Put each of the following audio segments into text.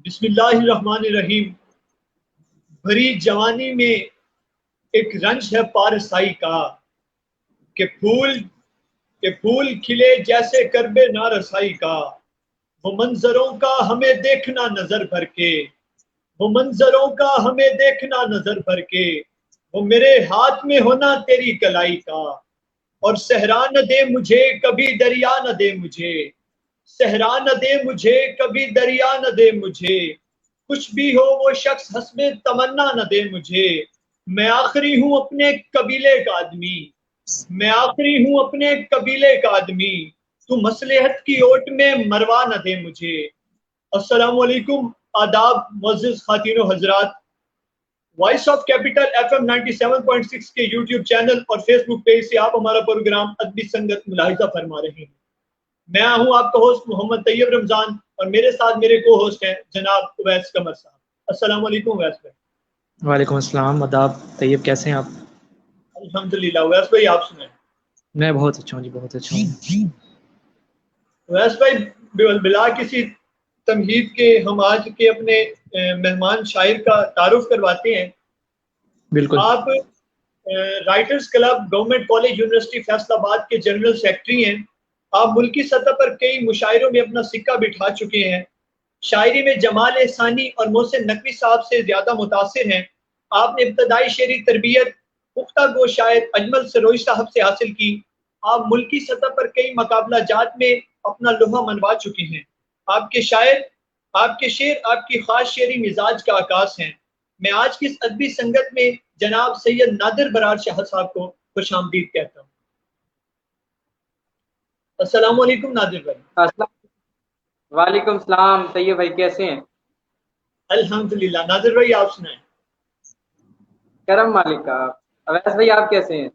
बिस्मिल्लाहिर्रहमानिर्रहीम। भरी जवानी में एक रंज है पारसाई का, कि फूल खिले जैसे करबे ना रसाई का। वो मंजरों का हमें देखना नजर भर के, वो मंजरों का हमें देखना नजर भर के। वो मेरे हाथ में होना तेरी कलाई का। और सहरा न दे मुझे कभी दरिया न दे मुझे, सहरा न दे मुझे कभी दरिया न दे मुझे। कुछ भी हो वो शख्स हस्बे तमन्ना न दे मुझे। मैं आखिरी हूं अपने कबीले का आदमी, मैं आखिरी हूं अपने कबीले का आदमी। तू मसलहत की ओट में मरवा न दे मुझे। अस्सलाम वालेकुम, आदाब मुअज़्ज़िज़ खातिनो हजरात। वॉइस ऑफ कैपिटल एफएम 97.6 के यूट्यूब चैनल और फेसबुक पेज से आप हमारा प्रोग्राम अदबी संगत मुलाहिजा फरमा रहे हैं। मैं हूं आपका होस्ट मोहम्मद तैयब रमजान और मेरे साथ मेरे को होस्ट हैं जनाब उवैस कमर साहब। अस्सलाम वालेकुम उवैस भाई। वालेकुम अस्सलाम। आदाब तैयब, कैसे हैं आप? अल्हम्दुलिल्लाह। उवैस भाई आप सुनाएं। मैं बहुत अच्छा हूँ जी, बहुत अच्छा हूँ। उवैस भाई, बिला किसी तमहीद के हम आज के अपने मेहमान शायर का तारुफ करवाते हैं। बिल्कुल। आप writers club government college university Faisalabad के जनरल सेक्रेटरी हैं। आप मुल्की सतह पर कई मुशायरों में अपना सिक्का बिठा चुके हैं। शायरी में जमाल एहसानी और मोहसिन नकवी साहब से ज्यादा मुतासिर हैं। आपने इब्तदाई शेरी तरबियत पुख्ता गो शायर अजमल सरोई साहब से हासिल की। आप मुल्की सतह पर कई मकाबला जात में अपना लोहा मनवा चुके हैं। आपके शायर, आपके शेर आपकी खास शेरी मिजाज का आकाश हैं। मैं आज की इस अदबी संगत में जनाब सैयद नादिर बरार शाह साहब को खुशामदीद कहता हूँ। अस्सलाम वालेकुम नादिर भाई। अस्सलाम वालेकुम सलाम। तैयब भाई कैसे हैं? अल्हम्दुलिल्लाह। नादिर भाई आप सुनाएं। करम मालिक का। अवैस भाई आप कैसे हैं?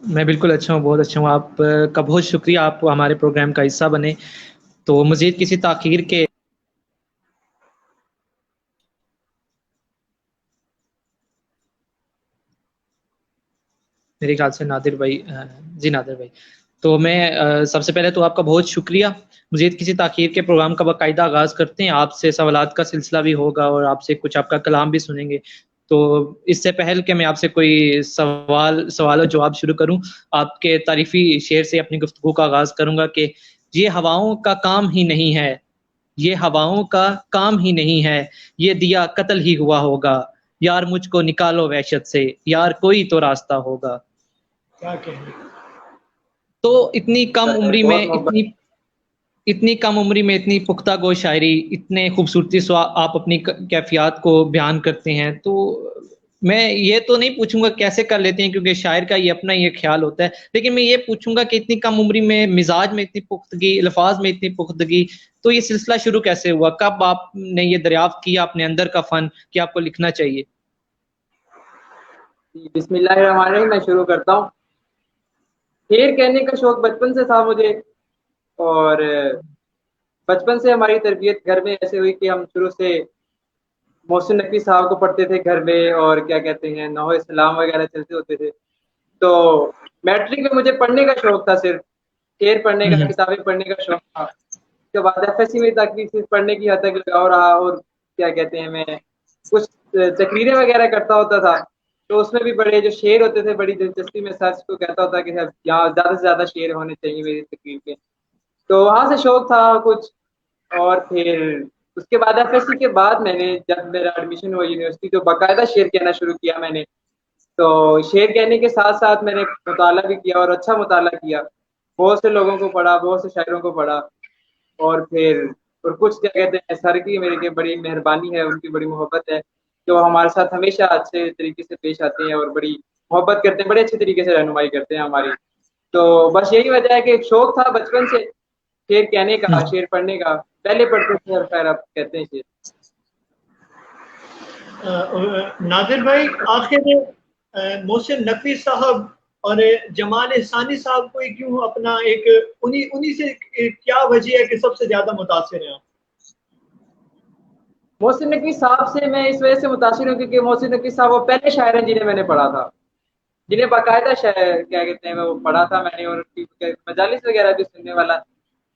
मैं बिल्कुल अच्छा हूँ, बहुत अच्छा हूँ। आप का बहुत शुक्रिया, आप हमारे प्रोग्राम का हिस्सा बने। तो मज़ीद किसी ताख़ीर के मेरे ख्याल से नादिर भाई, जी नादिर भाई, तो मैं सबसे पहले तो आपका बहुत शुक्रिया। मज़ीद किसी ताख़ीर के प्रोग्राम का बाकायदा आगाज़ करते हैं। आपसे सवालात का सिलसिला भी होगा और आपसे कुछ आपका कलाम भी सुनेंगे। तो इससे पहले कि मैं आपसे कोई सवाल और जवाब शुरू करूं, आपके तारीफ़ी शेर से अपनी गुफ्तगू का आगाज़ करूंगा कि ये हवाओं का काम ही नहीं है, ये हवाओं का काम ही नहीं है, ये दिया कत्ल ही हुआ होगा। यार मुझको निकालो वहशत से, यार कोई तो रास्ता होगा। क्या कहें। तो इतनी कम उम्री में बहुत मोहब्बत। इतनी कम उम्री में इतनी पुख्ता गो शायरी, इतने खूबसूरती से आप अपनी कैफियत को बयान करते हैं। तो मैं ये तो नहीं पूछूंगा कैसे कर लेते हैं, क्योंकि शायर का ये अपना ये ख्याल होता है, लेकिन मैं ये पूछूंगा कि इतनी कम उम्री में मिजाज में इतनी पुख्तगी, अल्फाज में इतनी पुख्तगी, तो ये सिलसिला शुरू कैसे हुआ? कब आपने ये दरियाफ्त किया अपने अंदर का फन कि आपको लिखना चाहिए? बिस्मिल्लाहिर्रहमानिर्रहीम। मैं शुरू करता हूँ। शेर कहने का शौक बचपन से था मुझे। और बचपन से हमारी तरबियत घर में ऐसे हुई कि हम शुरू से मोहसिन नकवी साहब को पढ़ते थे घर में, और क्या कहते हैं नहो इस्लाम वगैरह चलते होते थे। तो मैट्रिक में मुझे पढ़ने का शौक था, सिर्फ शेर पढ़ने का, किताबें पढ़ने का शौक था। उसके बाद एफएससी में तक भी सिर्फ पढ़ने की हद तक लगाव रहा। और क्या कहते हैं, मैं कुछ तकरीरें वगैरह करता होता था, तो उसमें भी बड़े जो शेर होते थे बड़ी दिलचस्पी में सर्च को कहता होता कि यहाँ ज्यादा से ज्यादा शेर होने चाहिए मेरी तकरीर के। तो वहां से शौक था कुछ। और फिर उसके बाद एफएससी के बाद मैंने, जब मेरा एडमिशन हुआ यूनिवर्सिटी, तो बाकायदा शेर कहना शुरू किया मैंने। तो शेर कहने के साथ साथ मैंने मुताला भी किया, और अच्छा मुताला किया। बहुत से लोगों को पढ़ा, बहुत से शायरों को पढ़ा। और फिर और कुछ क्या कहते हैं, सर की मेरे के बड़ी मेहरबानी है, उनकी बड़ी मोहब्बत है, जो हमारे साथ हमेशा अच्छे तरीके से पेश आते हैं और बड़ी मोहब्बत करते हैं, बड़े अच्छे तरीके से रहनुमाई करते हैं हमारी। तो बस यही वजह है कि एक शौक था बचपन से शेर कहने का, शेर पढ़ने का। पहले पढ़ते थे और फिर अब कहते हैं शेर। नादिर भाई, आखिर मोहसिन नकवी साहब और जमाल एहसानी साहब को क्यों अपना एक उन्हीं उन्हीं से क्या वजह है कि सबसे ज्यादा मुतासिर हैं आप? मोहसिन नकवी साहब से मैं इस वजह से मुतासिर हूँ क्योंकि मोहसिन नकवी साहब वो पहले शायर हैं जिन्हें मैंने पढ़ा था, जिन्हें बाकायदा शायर क्या कहते हैं वो पढ़ा था मैंने, और उनकी मजालिस वगैरह भी सुनने वाला था।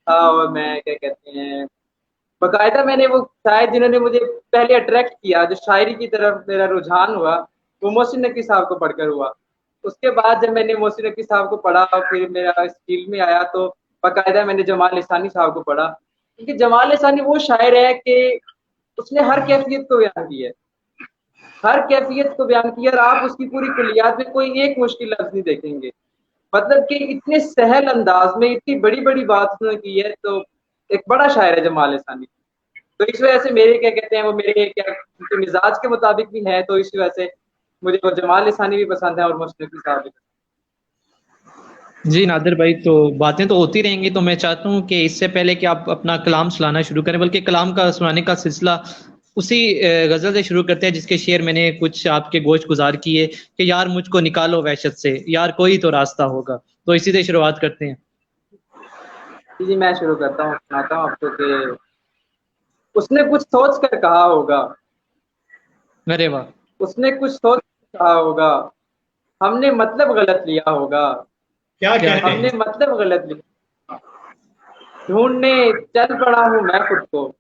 और मैं क्या कहते हैं बाकायदा मैंने वो शायद जिन्होंने मुझे पहले अट्रैक्ट किया, जो शायरी की तरफ मेरा रुझान हुआ, वो मोहसिन नकवी साहब को पढ़कर हुआ। उसके बाद जब मैंने मोहसिन नकवी साहब को पढ़ा और फिर मेरा इस फील्ड में आया, तो बाकायदा मैंने जमाल लिसानी साहब को पढ़ा, क्योंकि जमाल लिसानी वो शायर है कि उसने हर कैफियत को बयान किया है, हर कैफियत को बयान किया, और आप उसकी पूरी कुलियात में कोई एक मुश्किल लफ्ज नहीं देखेंगे। मतलब कि इतने सहल अंदाज में इतनी बड़ी बड़ी बात उसने की है, तो एक बड़ा शायर है जमाल लिसानी। तो इस वजह से मेरे क्या कहते हैं, वो मेरे क्या उनके मिजाज के मुताबिक भी है, तो इस वजह से मुझे वो जमाल लिसानी भी पसंद है और मोहसिन नकवी साहब भी। जी नादिर भाई, तो बातें तो होती रहेंगी, तो मैं चाहता हूँ कि इससे पहले कि आप अपना कलाम सुनाना शुरू करें, बल्कि कलाम का सुनाने का सिलसिला उसी गजल से शुरू करते हैं जिसके शेर मैंने कुछ आपके गोश गुजार किए कि यार मुझको निकालो वहशत से, यार कोई तो रास्ता होगा। तो इसी से शुरुआत करते हैं। जी मैं शुरू करता हूँ, सुनाता हूँ आपको कि उसने कुछ सोच कर कहा होगा, अरे वाह, उसने कुछ सोच कर कहा होगा, हमने मतलब गलत लिया होगा, क्या कहते हमने हैं? मतलब गलत लिया, ढूंढने चल पड़ा हूँ मैं खुद को,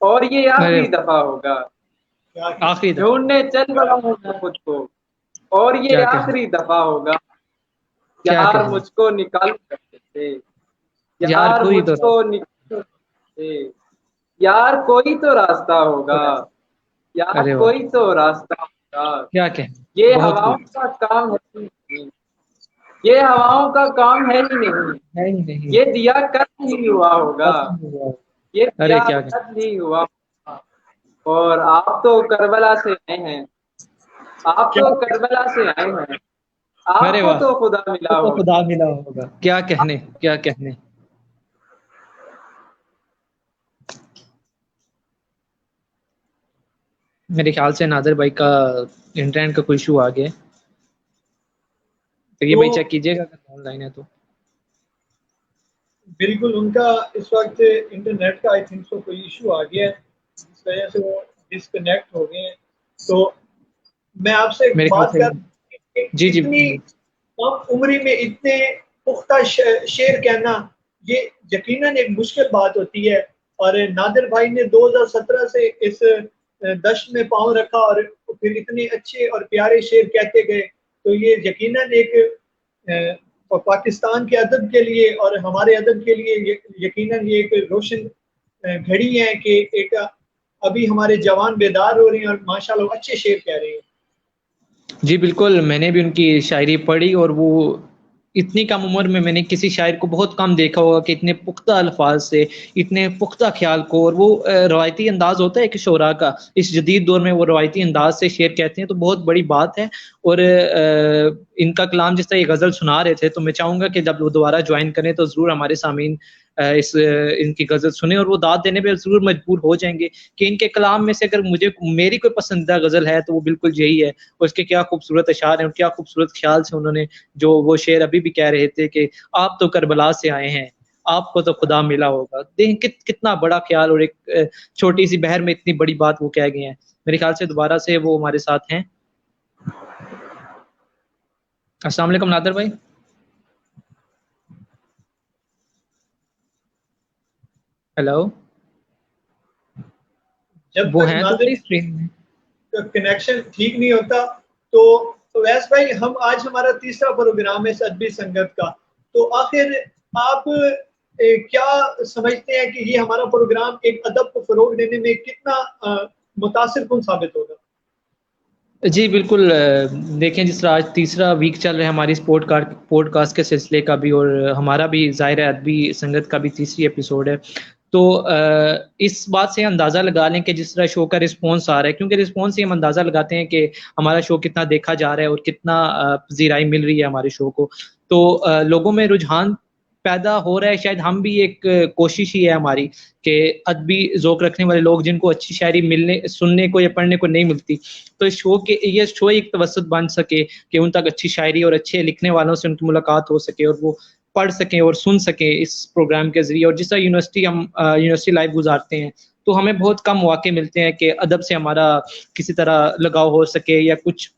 और ये अरे आखिरी दफा होगा। क्या कहते आखिरी दफा, ढूंढने चल पड़ा हूँ मैं खुद को, और ये क्या कहने, आखिरी दफा होगा। क्या यार कहने, मुझको निकाल से, यार यार कोई तो मुझको निकाल से, यार कोई तो रास्ता होगा, यार अरे वाह, कोई तो रास्ता होगा। क्या कहने, ये बहुत हवाओं खूब, का काम है ही नहीं, ये हवाओं का काम है ही नहीं, है ही नहीं, ये दिया कत्ल ही हुआ होगा, खत्म हुआ। ये दिया अरे क्या कहने, कत्ल ही हुआ होगा। और आप तो करबला से आए हैं, आप क्या तो करबला से आए हैं, अरे आपको वाह, तो खुदा वो मिला तो होगा। खुदा मिला होगा। क्या कहने, क्या कहने। मेरे ख्याल से नादिर भाई का इंटरनेट का कोई इशू आ गया है, तो ये तो भाई चेक कीजिएगा अगर ऑनलाइन है तो। बिल्कुल उनका इस वक्त इंटरनेट का आई थिंक सो कोई इशू आ गया है, इस वजह से वो डिस्कनेक्ट हो गए हैं। तो मैं आपसे एक मेरे ख्याल बात से, कर कि जी जी, इतनी कम उम्री में इतने पुख्ता शेर कहना, ये यकीनन एक मुश्किल बात होती है। और नादिर भाई ने 2017 से इस दश्त में पांव रखा और फिर इतने अच्छे और प्यारे शेर कहते गए, तो ये यकीनन एक और पाकिस्तान के अदब के लिए और हमारे अदब के लिए यकीनन ये एक रोशन घड़ी है कि एक अभी हमारे जवान बेदार हो रहे हैं और माशाल्लाह अच्छे शेर कह रहे हैं। जी बिल्कुल, मैंने भी उनकी शायरी पढ़ी, और वो इतनी कम उम्र में मैंने किसी शायर को बहुत कम देखा होगा कि इतने पुख्ता अल्फाज से, इतने पुख्ता ख्याल को, और वो रवायती अंदाज होता है कि शोरा का, इस जदीद दौर में वो रवायती अंदाज से शेर कहते हैं, तो बहुत बड़ी बात है। और इनका कलाम जिस तरह ये गज़ल सुना रहे थे, तो मैं चाहूँगा कि जब वो दोबारा ज्वाइन करें तो ज़रूर हमारे सामीन इनकी गज़ल सुने, और वो दाद देने पे ज़रूर मजबूर हो जाएंगे कि इनके कलाम में से अगर मुझे मेरी कोई पसंदीदा गज़ल है तो वो बिल्कुल यही है। और उसके क्या खूबसूरत अशार हैं और क्या खूबसूरत ख्याल से उन्होंने जो वो शेर अभी भी कह रहे थे कि आप तो करबला से आए हैं, आपको तो खुदा मिला होगा। देखें कितना बड़ा ख्याल, और एक छोटी सी बहर में इतनी बड़ी बात वो कह गए हैं। मेरे ख्याल से दोबारा से वो हमारे साथ हैं। अस्सलाम वालेकुम नादर भाई। हेलो, जब वो तक हैं तो नादिर सही स्क्रीन में। का कनेक्शन ठीक नहीं होता, तो वैस भाई हम आज हमारा तीसरा प्रोग्राम है इस अदबी संगत का। तो आखिर आप क्या समझते हैं कि ये हमारा प्रोग्राम एक अदब को फरोग देने में कितना मुतासिर कुन साबित होगा? जी बिल्कुल, देखें जिस तरह आज तीसरा वीक चल रहा है हमारी इस पॉडकास्ट के सिलसिले का भी, और हमारा भी ज़ाहिर है अदबी संगत का भी तीसरी एपिसोड है। तो इस बात से अंदाज़ा लगा लें कि जिस तरह शो का रिस्पॉन्स आ रहा है, क्योंकि रिस्पॉन्स से हम अंदाज़ा लगाते हैं कि हमारा शो कितना देखा जा रहा है और कितना पज़ीराई मिल रही है हमारे शो को। तो लोगों में रुझान पैदा हो रहा है, शायद हम भी एक कोशिश ही है हमारी कि अदबी ज़ौक़ रखने वाले लोग जिनको अच्छी शायरी मिलने सुनने को या पढ़ने को नहीं मिलती, तो इस शो के ये शो एक तवज्जुद बन सके कि उन तक अच्छी शायरी और अच्छे लिखने वालों से उनकी मुलाकात हो सके और वो पढ़ सकें और सुन सकें इस प्रोग्राम के ज़रिए। और जिस तरह यूनिवर्सिटी लाइफ गुज़ारते हैं, तो हमें बहुत कम मौके मिलते हैं कि अदब से हमारा किसी तरह लगाव हो सके, या कुछ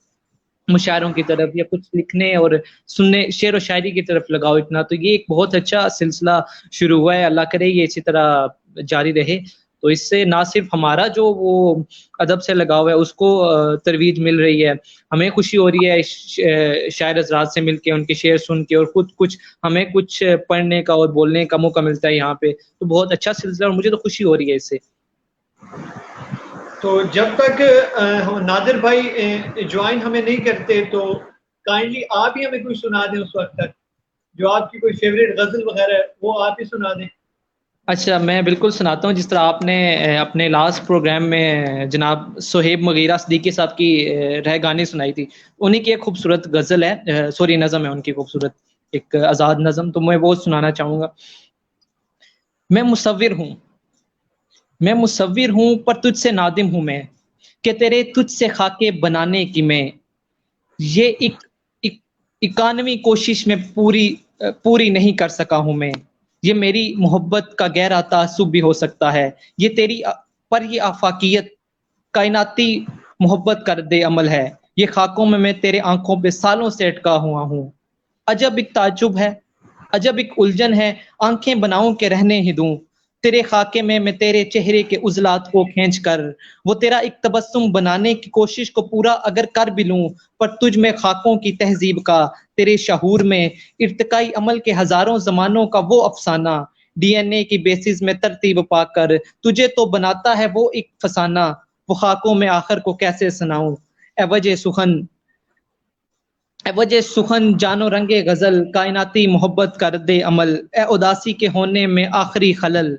मुशायरों की तरफ, या कुछ लिखने और सुनने शेर और शायरी की तरफ लगाओ इतना। तो ये एक बहुत अच्छा सिलसिला शुरू हुआ है, अल्लाह करे ये इसी तरह जारी रहे। तो इससे ना सिर्फ हमारा जो वो अदब से लगाव है उसको तरवीज मिल रही है, हमें खुशी हो रही है शायर हज़रात से मिलके, उनके शेर सुन के, और खुद कुछ हमें कुछ पढ़ने का और बोलने का मौका मिलता है यहाँ पे। तो बहुत अच्छा सिलसिला और मुझे तो खुशी हो रही है इससे। तो जब तक नादिर भाई ज्वाइन हमें नहीं करते तो काइंडली आप ही हमें कुछ सुना दें उस वक्त तक, जो आपकी कोई फेवरेट गजल वगैरह है वो आप ही सुना दें। अच्छा, मैं बिल्कुल सुनाता हूँ। जिस तरह आपने अपने लास्ट प्रोग्राम में जनाब सोहेब मुगीरा सिद्दीकी साहब की रहगानी सुनाई थी, उन्हीं की एक खूबसूरत गज़ल है, सॉरी नज़म है उनकी खूबसूरत, एक आज़ाद नज़म, तो मैं वो सुनाना चाहूँगा। मैं मुसव्विर हूँ पर तुझसे नादिम हूँ मैं, कि तेरे तुझसे खाके बनाने की मैं, ये एक 91वीं कोशिश में पूरी नहीं कर सका हूँ मैं। ये मेरी मोहब्बत का गहरा तासुब भी हो सकता है, ये तेरी पर ये आफाकियत कायनाती मोहब्बत का रद्द अमल है। ये खाकों में मैं तेरे आंखों पे सालों से अटका हुआ हूँ। अजब एक ताज्जुब है, अजब एक उलझन है, आंखें बनाऊं के रहने ही दूं। तेरे खाके में मैं तेरे चेहरे के उजलात को खींच कर वो तेरा एक तबस्सुम बनाने की कोशिश को पूरा अगर कर भी लूं, पर तुझ में खाकों की तहजीब का, तेरे शहूर में इर्तिकाई अमल के हजारों जमानों का वो अफसाना, डीएनए की बेसिस में तरतीब पाकर तुझे तो बनाता है वो एक फसाना। वो खाकों में आखिर को कैसे सुनाऊं, वजह सुखन जानो रंगे गजल, कायनाती मोहब्बत का रद्द अमल, ए उदासी के होने में आखिरी खलल,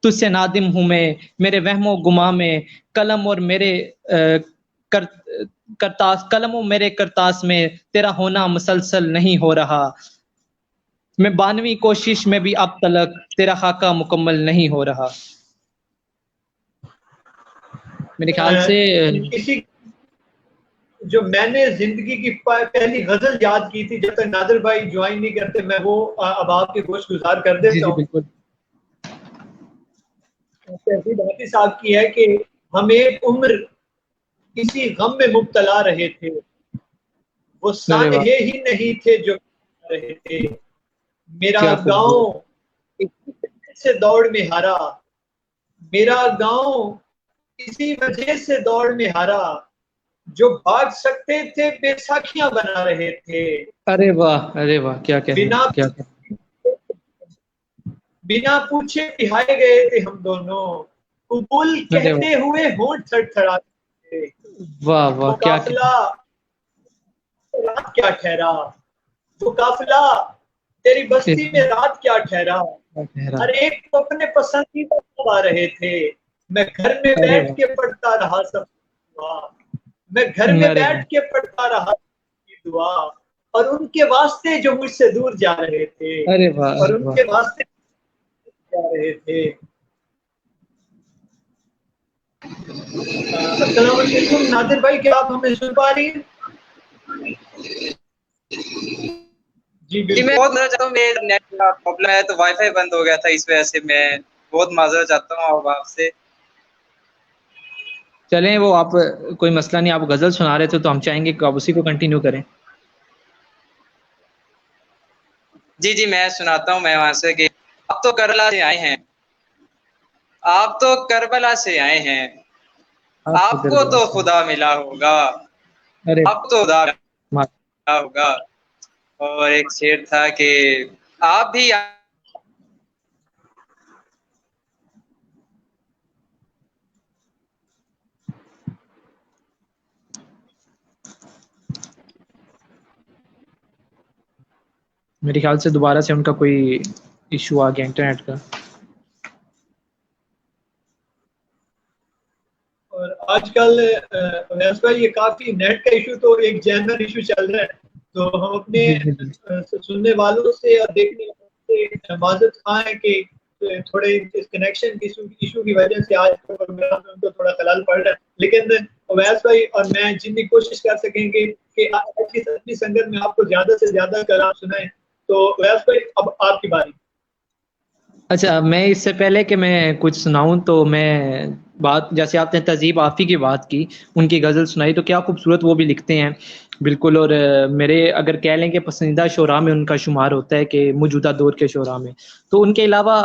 तुझसे नादिम हूँ मैं मेरे वहमो गुमा में, कलम और मेरे कर, कलम और मेरे करतास में तेरा होना मुसलसल नहीं हो रहा। मैं 92वीं कोशिश में भी अब तलक तेरा खाका मुकम्मल नहीं हो रहा। मेरे ख्याल से इसी जो मैंने जिंदगी की पहली गजल याद की थी, जब तक नादिर भाई ज्वाइन नहीं करते, मैं वो अब आपके गोश गुजार कर देता हूँ। बिल्कुल हाफिज साहब की है कि हम एक उम्र किसी गम में मुब्तला रहे थे, वो सानहे ही नहीं थे जो रहे थे। मेरा गांव से दौड़ में हारा, मेरा गांव इसी वजह से दौड़ में हारा, जो भाग सकते थे बैसाखियां बना रहे थे। अरे वाह क्या बिना पूछे बिहाए गए थे हम दोनों, कबूल कहते हुए होंठ थरथराते थे। वाह क्या काफिला रात क्या ठहरा, वो काफिला तेरी बस्ती में रात क्या ठहरा। हर एक को अपने पसंदीदा आ रहे थे, मैं घर में बैठ के पढ़ता रहा सब दुआ, मैं घर में बैठ के पढ़ता रहा दुआ, और उनके वास्ते जो मुझसे दूर जा रहे थे, और उनके वास्ते जा रहे थे। अस्सलाम वालेकुम नादिर भाई, क्या आप हमें सुन पा रही हैं? जी मैं बहुत माजरा चाहता हूँ, मेरे नेट का प्रॉब्लम है तो वाईफाई बंद हो गया था, इस वजह से मैं बहुत माजरा चाहता हूँ अब आपसे। चलें, वो आप कोई मसला नहीं, आप गजल सुना रहे थे तो हम चाहेंगे कि आप उसी को कंटिन्यू करें। जी मैं सुनाता हूँ। मैं वहां से कि आप तो करबला से आए हैं, आप तो करबला से आए हैं, आपको तो खुदा मिला होगा, अब तो खुदा मिला होगा। और एक शेर था कि आप भी मेरे ख्याल से दोबारा से उनका कोई इशू आ गया इंटरनेट का। और आजकल ये काफी नेट का इशू तो एक जनरल इशू चल रहा है, तो हम अपने सुनने वालों से और देखने वालों से माजरत खां है कि थोड़े इस कनेक्शन इशू की वजह से आज प्रोग्राम में उनको थोड़ा खलाल पड़ रहा है, लेकिन अवैस भाई और मैं जितनी कोशिश कर सकेंगे कि आज की सच्ची संगत में आपको ज्यादा से ज्यादा कलाम सुनाएं। तो अवैस भाई अब आपकी बारी। अच्छा, मैं इससे पहले कि मैं कुछ सुनाऊं तो मैं बात, जैसे आपने तहजीब आफ़ी की बात की, उनकी गज़ल सुनाई, तो क्या खूबसूरत वो भी लिखते हैं, बिल्कुल। और मेरे अगर कह लें कि पसंदीदा शुरा में उनका शुमार होता है कि मौजूदा दौर के शुरा में। तो उनके अलावा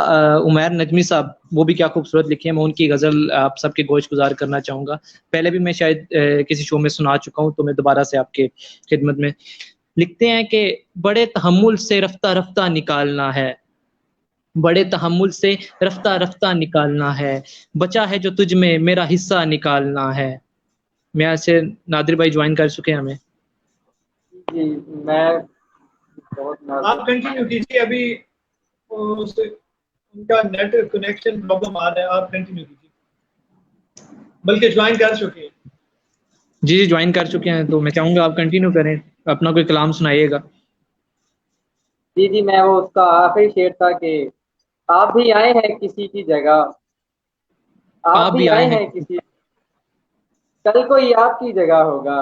उमैर नजमी साहब, वो भी क्या खूबसूरत लिखे हैं, मैं उनकी गज़ल आप सबके गोश गुज़ार करना चाहूँगा। पहले भी मैं शायद किसी शो में सुना चुका हूँ, तो मैं दोबारा से आपके खिदमत में। लिखते हैं कि बड़े तहम्मुल से रफ्ता-रफ्ता निकालना है, बड़े तहम्मुल से रफ्ता-रफ्ता निकालना है, बचा है जो तुझ में मेरा हिस्सा निकालना है। मैं ऐसे नादिर भाई ज्वाइन कर चुके हैं हमें। जी, मैं बहुत आप नाज़ुक। कंटिन्यू कीजिए, अभी उनका नेट कनेक्शन प्रॉब्लम आ रहा है, आप कंटिन्यू कीजिए, बल्कि ज्वाइन कर चुके हैं। जी, जी ज्वाइन कर चुके हैं, तो मैं चाहूँगा आप कंटिन्यू करें, अपना कोई कलाम सुनाइएगा। जी, जी, मैं वो उसका आखिरी शेर था कि आप भी आए हैं किसी की जगह, आप आप भी भी आए आए हैं। हैं किसी, कल कोई आपकी जगह होगा,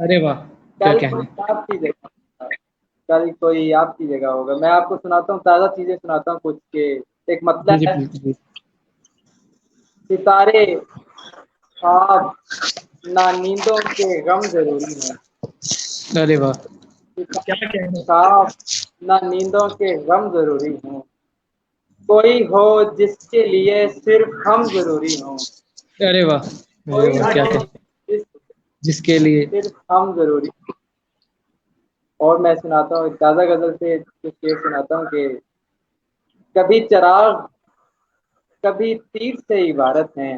अरे वाह! क्या कल कहने। कोई आपकी जगह होगा, कल कोई आपकी जगह होगा। मैं आपको सुनाता हूँ, ताज़ा चीज़ें सुनाता हूँ कुछ के। एक जी, मतलब जी, है, प्लीज़, प्लीज़। सितारे, ख्वाब, ना नींदों के गम ज़रूरी हैं। अरे वाह! क्या कहने। ख्वाब, ना नींदों के गम ज़रूरी हैं। कोई हो जिसके लिए सिर्फ हम ज़रूरी हों, अरे वाह! अरे कोई वाह! क्या क्या हो कहने, जिस जिसके लिए। सिर्फ हम ज़रूरी। और मैं सुनाता हूँ, ताज़ा गज़ल से कुछ शेर सुनाता हूँ कि कभी चिराग, कभी तीर से इबारत हैं,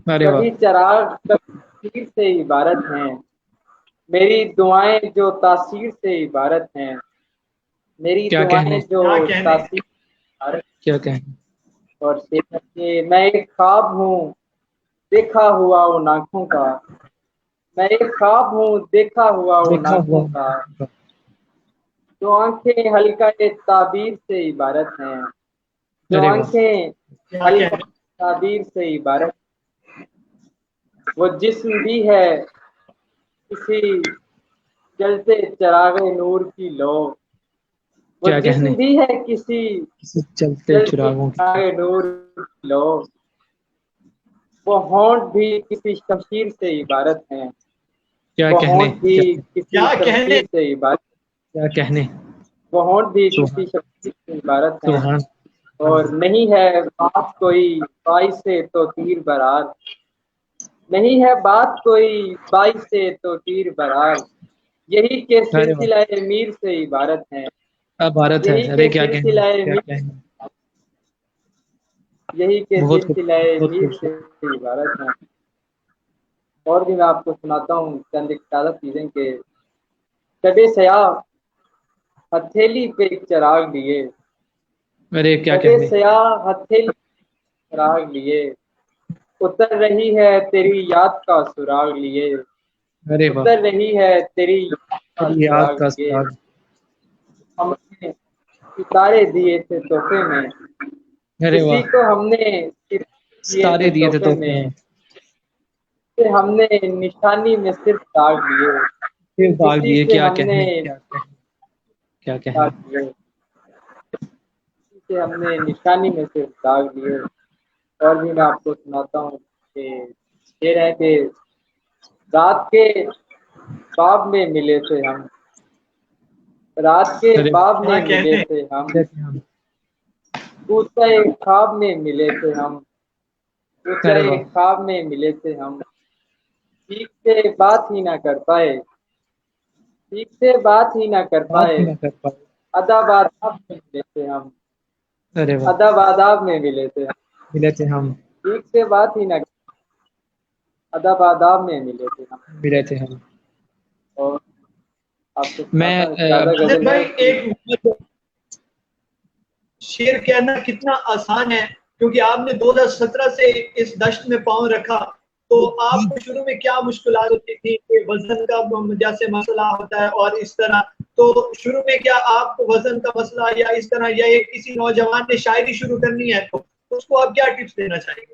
अरे वाह! कभी चिराग, कभी तीर से इबारत हैं। मेरी दुआएं जो तासीर से इबारत हैं, मेरी क्या दुआएं कहने, जो क्या कहने। तासीर से इबारत। क्या कहने। और शेर है कि मैं एक ख्वाब हूँ देखा हुआ उन आँखों का, मैं एक ख्वाब हूँ देखा हुआ उन देखा आँखों हुआ। का, जो आंखें हल्का ताबीर से इबारत हैं, जो अरे वाह! आंखें क्या हल्का कहने। ताबीर से इबारत। वो जिस्म भी है किसी जलते चिरागे नूर की लो, वो क्या कहने। जिस्म भी है किसी किसी चलते जलते चिरागों की। चिरागे नूर की लो, वो होंठ भी किसी शमशीर से इबारत हैं, क्या वो कहने, होंठ भी क्या किसी क्या कहने। शमशीर से इबारत, क्या कहने। वो होंठ भी किसी सुभान, शमशीर से इबारत हैं। सुभान। और नहीं है बात कोई बाई से तो तीर बरार, नहीं है बात कोई बाई से तो तीर बरार, यही के अरे वाह! सिलसिला मीर से इबारत है, अब भारत है। यही अरे के क्या कहने, सिलसिला क्या मीर, कहने। यही के बहुत खूब, सिलसिला बहुत मीर से खूबसूरत। इबारत है। और भी मैं आपको सुनाता हूँ चंद एक ताज़ा चीजें के। कबे सया हथेली पे एक चिराग लिए, अरे क्या कबे कहने। सया हथेली पे चिराग लिए, उतर रही है तेरी याद का सुराग लिए, अरे वाह! उतर रही है तेरी याद का तेरी याद सुराग का लिए। सुराग। हमने सितारे दिए थे तोहफे में, अरे किसी वाह! को हमने सितारे दिए सितारे थे दिए थे तोहफे तोहफे में, में। से हमने निशानी में सिर्फ दाग लिए, फिर दाग किसी दिए। से क्या हमने कहने, क्या कहने, क्या दाग कहने। दिए, किसी से हमने निशानी में सिर्फ दाग दिए। और भी मैं आपको सुनाता हूँ कि शेर है कि रात के बाब में मिले थे हम, रात के अरे बाब क्या में मिले कहने। थे हम, कहते हम। ऊंचाई ख्वाब में मिले थे हम, अरे ऊंचाई वाह! ख्वाब में मिले थे हम, ठीक से बात ही ना कर पाए, ठीक से बात ही ना कर बात पाए, ही ना कर पाए। अदब आदाब में मिले थे हम, अरे वाह! अदब आदाब में मिले थे हम, मिले थे हम। ठीक से बात ही ना, अदब आदाब में मिले थे हम। मिले थे हम। और आपको मैं सुनाता हूँ एक ताज़ा नादिर गजल है भाई, उसकी। एक शेर कहना कितना आसान है, क्योंकि आपने 2017 से इस दश्त में पांव रखा, तो आपको शुरू में क्या मुश्किलात होती थी कि वजन का जैसे मसला होता है और इस तरह, तो शुरू में क्या आपको वजन का मसला या इस तरह, या एक किसी नौजवान ने शायरी शुरू करनी है तो उसको आप क्या टिप्स देना चाहेंगे।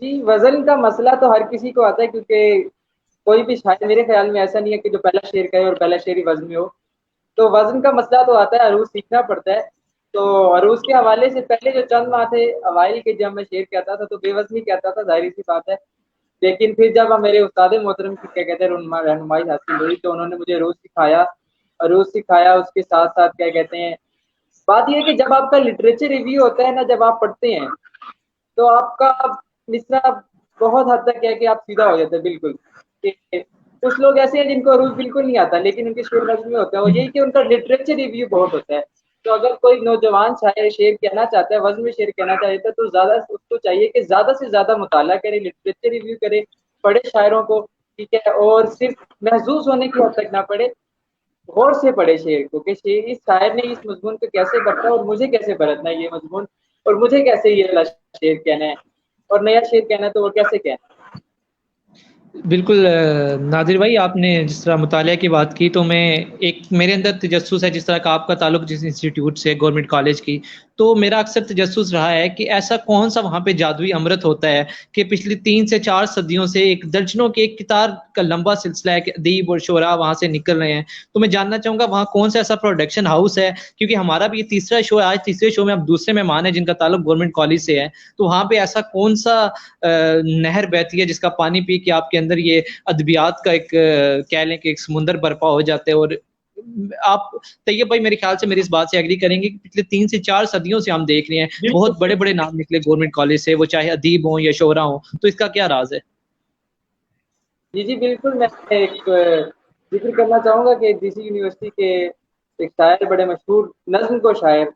जी, वजन का मसला तो हर किसी को आता है, क्योंकि कोई भी शायर, मेरे ख्याल में ऐसा नहीं है कि जो पहला शेर कहे और पहला शेर ही वजन में हो। तो वजन का मसला तो आता है, अरूज सीखना पड़ता है। तो और उसके हवाले से पहले जो चंद माह थे अवाइल के, जब मैं शेर कहता था तो बेवजनी कहता था, जाहिर सी बात है। लेकिन फिर जब मेरे उस्ताद मोहतरम की क्या कहते हैं रहनुमाई हासिल हुई, तो उन्होंने मुझे रोज सिखाया, और रोज सिखाया। उसके साथ साथ क्या कहते हैं, बात यह है कि जब आपका लिटरेचर रिव्यू होता है ना, जब आप पढ़ते हैं, तो आपका मिसरा बहुत हद तक है कि आप सीधा हो जाते हैं बिल्कुल। कुछ लोग ऐसे हैं जिनको रूल बिल्कुल नहीं आता, लेकिन उनके शेर नज्म में होता है वो यही कि उनका लिटरेचर रिव्यू बहुत होता है। तो अगर कोई नौजवान शायर शेर कहना चाहता है, वज़्न में शेर कहना चाहता है, तो ज्यादा उसको चाहिए कि ज्यादा से ज्यादा मुताला करे, लिटरेचर रिव्यू करे, पढ़े शायरों को, ठीक है, और सिर्फ महसूस होने की हद तक ना पढ़े, गौर से पढ़े शेर को, कि शेर इस शायर ने इस मजमून को कैसे बरता और मुझे कैसे बरतना है ये मजमून, और मुझे कैसे ये वाला शेर कहना है, और नया शेर कहना है तो वो कैसे कहना है। बिल्कुल नादिर भाई, आपने जिस तरह मुतालिया की बात की, तो मैं एक मेरे अंदर तजस्सुस है, जिस तरह का आपका ताल्लुक जिस इंस्टीट्यूट से गवर्नमेंट कॉलेज की, तो मेरा अक्सर तजस्सुस रहा है कि ऐसा कौन सा वहाँ पे जादुई अमृत होता है कि पिछली 3 से 4 सदियों से एक दर्जनों के एक किताब का लंबा सिलसिला है कि अदीब और शोरा वहाँ से निकल रहे हैं। तो मैं जानना चाहूँगा वहाँ कौन सा ऐसा प्रोडक्शन हाउस है, क्योंकि हमारा भी ये तीसरा शो है, आज तीसरे शो में अब दूसरे मेहमान हैं जिनका ताल्लुक गवर्नमेंट कॉलेज से है। तो वहाँ पे ऐसा कौन सा नहर बहती है जिसका पानी पी के आपके अंदर ये अदबियात का एक कह लें कि एक समुंदर बर्पा हो जाता है। और आप तैयब भाई मेरे ख्याल से मेरी इस बात से एग्री करेंगे कि पिछले 3 से 4 सदियों से हम देख रहे हैं बहुत बड़े बड़े नाम निकले गवर्नमेंट कॉलेज से, वो चाहे अदीब हो या शोरा हो, तो इसका क्या राज है? जी जी बिल्कुल, मैं एक जिक्र करना चाहूंगा कि डीसी यूनिवर्सिटी के एक शायर, बड़े मशहूर नज्म को शायर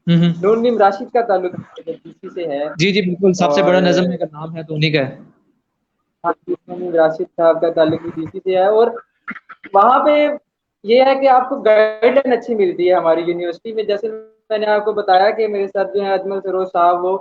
नून मीम राशिद का ताल्लुक डीसी से है। जी जी बिल्कुल, सबसे बड़ा नज्म का नाम है तो उन्हीं का है। हाँ, नून मीम राशिद साहब का ताल्लुक भी डीसी से है। और वहाँ पे ये है कि आपको गाइडलाइन अच्छी मिलती है हमारी यूनिवर्सिटी में। जैसे मैंने आपको बताया कि मेरे सर जो है अजमल सरोज साहब, वो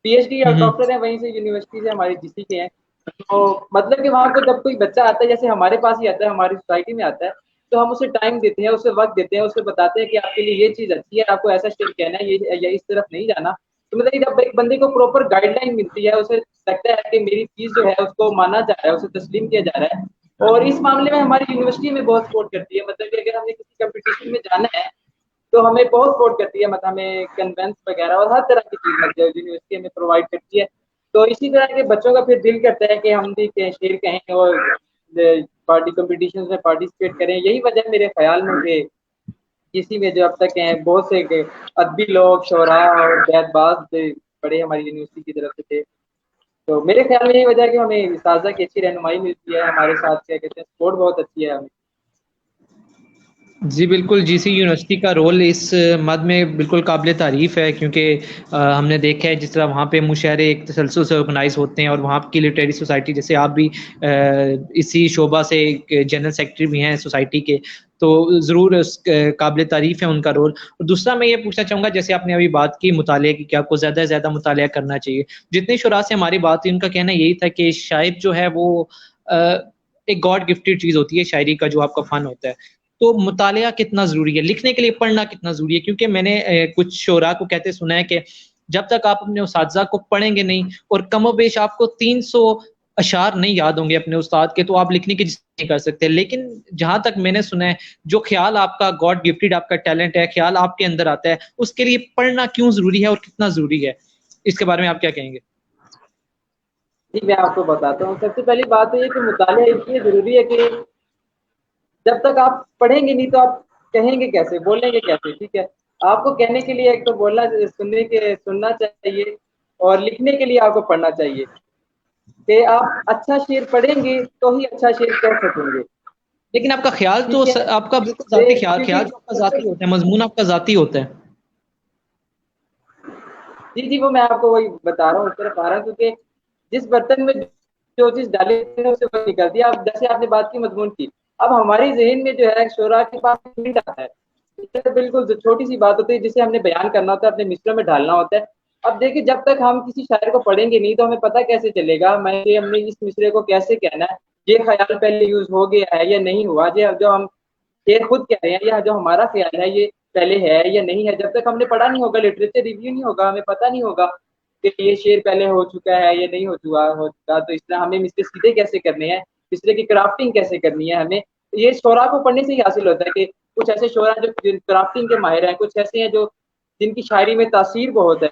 पीएचडी या डॉक्टर हैं, वहीं से यूनिवर्सिटी से हमारी डीसी के हैं। तो मतलब कि वहाँ पे जब कोई बच्चा आता है, जैसे हमारे पास ही आता है, हमारी सोसाइटी में आता है, तो हम उसे टाइम देते हैं, उसे वक्त देते हैं, उसे बताते हैं कि आपके लिए ये चीज अच्छी है, आपको ऐसा शेर कहना है, ये या इस तरफ नहीं जाना। तो मतलब जब एक बंदे को प्रॉपर गाइडलाइन मिलती है, उसे लगता है कि मेरी चीज जो है उसको माना जा रहा है, उसे तस्लीम किया जा रहा है। और इस मामले में हमारी यूनिवर्सिटी में बहुत सपोर्ट करती है। मतलब कि अगर हमने किसी कंपटीशन में जाना है तो हमें बहुत सपोर्ट करती है, मतलब हमें कन्वेंस वगैरह और हर तरह की चीज मतलब यूनिवर्सिटी हमें प्रोवाइड करती है। तो इसी तरह के बच्चों का फिर दिल करता है कि हम भी शेर कहें और पार्टी कॉम्पिटिशन में पार्टिसिपेट करें। यही वजह मेरे ख्याल में कि इसी में जो अब तक हैं बहुत से अदबी लोग, शोरा और बैतबाज बड़े हमारी यूनिवर्सिटी की तरफ से थे। तो मेरे ख्याल में यही वजह है कि हमें साजा की अच्छी रहनुमाई मिलती है, हमारे साथ क्या कहते हैं सपोर्ट बहुत अच्छी है हमें। जी बिल्कुल, जीसी यूनिवर्सिटी का रोल इस मद में बिल्कुल काबिल तारीफ़ है, क्योंकि हमने देखा है जिस तरह वहाँ पे मुशायरे एक तसलसल से ऑर्गेनाइज़ होते हैं, और वहाँ की लिटरेरी सोसाइटी, जैसे आप भी इसी शोबा से एक जनरल सेक्रेटरी भी हैं सोसाइटी के, तो ज़रूर काबिल तारीफ़ है उनका रोल। और दूसरा मैं ये पूछना चाहूँगा, जैसे आपने अभी बात की मुताले की कि आपको ज़्यादा से ज़्यादा मुताला करना चाहिए। जितने शुरा से हमारी बात हुई उनका कहना यही था कि शायर जो है वो एक गॉड गिफ्टेड चीज़ होती है, शायरी का जो आपका फ़न होता है। तो मुतालिया कितना ज़रूरी है, लिखने के लिए पढ़ना कितना ज़रूरी है? क्योंकि मैंने कुछ शोरा को कहते सुना है कि जब तक आप अपने उस्ताद को पढ़ेंगे नहीं और कमोबेश आपको 300 अशार नहीं याद होंगे अपने उस्ताद के, तो आप लिखने की नहीं कर सकते। लेकिन जहाँ तक मैंने सुना है, जो ख्याल आपका गॉड गिफ्टेड आपका टैलेंट है, ख्याल आपके अंदर आता है, उसके लिए पढ़ना क्यों ज़रूरी है और कितना ज़रूरी है? इसके बारे में आप क्या कहेंगे? जी मैं आपको बताता हूँ। सबसे पहली बात तो ये कि मुतालिया इसलिए ज़रूरी है कि जब तक आप पढ़ेंगे नहीं तो आप कहेंगे कैसे, बोलेंगे कैसे, ठीक है। आपको कहने के लिए एक तो बोलना सुनना चाहिए, और लिखने के लिए आपको पढ़ना चाहिए। कि आप अच्छा शेर पढ़ेंगे तो ही अच्छा शेर कह सकेंगे। लेकिन आपका ख्याल तो आपका बिल्कुल ज़ाती ख्याल ख्याल तो आपका ज़ाती होता है, मज़मून आपका ज़ाती होता है। जी जी वो मैं आपको वही बता रहा हूँ, उस तरफ आ रहा हूँ, क्योंकि जिस बर्तन में जो चीज डाली उससे वो निकलती है। अब जैसे आपने बात की मजमून की, अब हमारे जहन में जो है शोरा के पास हिंट आता है, बिल्कुल जो छोटी सी बात होती है जिसे हमने बयान करना होता है, अपने मिसरों में ढालना होता है। अब देखिए जब तक हम किसी शायर को पढ़ेंगे नहीं तो हमें पता कैसे चलेगा मैं हमने इस मिसरे को कैसे कहना है, ये ख्याल पहले यूज हो गया है या नहीं हुआ, ये जो हम शेर खुद कह रहे हैं या जो हमारा ख्याल है ये पहले है या नहीं है। जब तक हमने पढ़ा नहीं होगा, लिटरेचर रिव्यू नहीं होगा, हमें पता नहीं होगा कि ये शेर पहले हो चुका है या नहीं हो चुका। तो इस तरह हमें मिसरे सीधे कैसे करने हैं, मिसरे की क्राफ्टिंग कैसे करनी है, हमें ये शोरा को पढ़ने से ही हासिल होता है। कि कुछ ऐसे शोरा जो क्राफ्टिंग के माहिर हैं, कुछ ऐसे हैं जो जिनकी शायरी में तासीर बहुत है,